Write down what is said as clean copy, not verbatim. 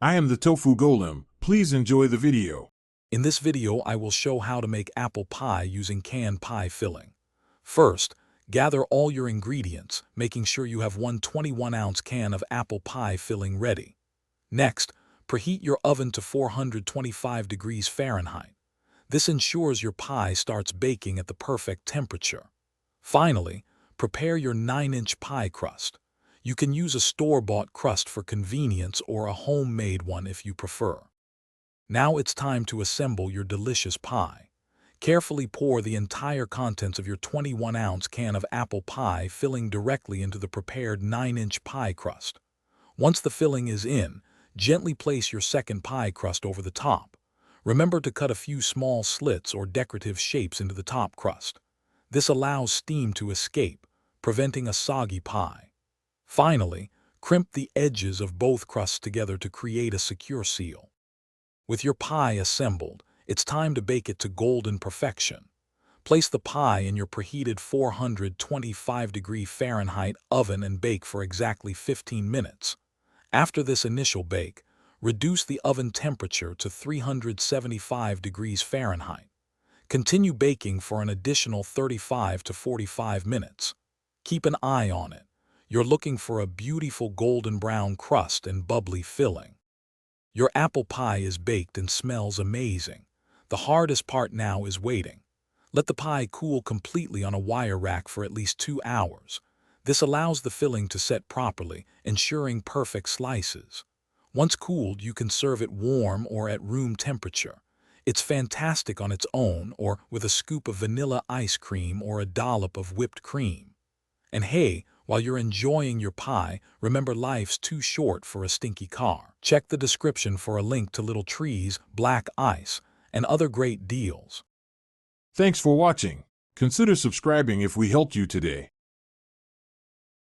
I am the Tofu Golem. Please enjoy the video. In this video, I will show how to make apple pie using canned pie filling. First, gather all your ingredients, making sure you have one 21-ounce can of apple pie filling ready. Next, preheat your oven to 425 degrees Fahrenheit. This ensures your pie starts baking at the perfect temperature. Finally, prepare your 9-inch pie crust. You can use a store-bought crust for convenience or a homemade one if you prefer. Now it's time to assemble your delicious pie. Carefully pour the entire contents of your 21-ounce can of apple pie filling directly into the prepared 9-inch pie crust. Once the filling is in, gently place your second pie crust over the top. Remember to cut a few small slits or decorative shapes into the top crust. This allows steam to escape, preventing a soggy pie. Finally, crimp the edges of both crusts together to create a secure seal. With your pie assembled, it's time to bake it to golden perfection. Place the pie in your preheated 425 degree Fahrenheit oven and bake for exactly 15 minutes. After this initial bake, reduce the oven temperature to 375 degrees Fahrenheit. Continue baking for an additional 35 to 45 minutes. Keep an eye on it. You're looking for a beautiful golden brown crust and bubbly filling. Your apple pie is baked and smells amazing. The hardest part now is waiting. Let the pie cool completely on a wire rack for at least 2 hours. This allows the filling to set properly, ensuring perfect slices. Once cooled, you can serve it warm or at room temperature. It's fantastic on its own or with a scoop of vanilla ice cream or a dollop of whipped cream. And hey, while you're enjoying your pie, remember life's too short for a stinky car. Check the description for a link to little trees, black ice, and other great deals. Thanks for watching. Consider subscribing if we helped you today.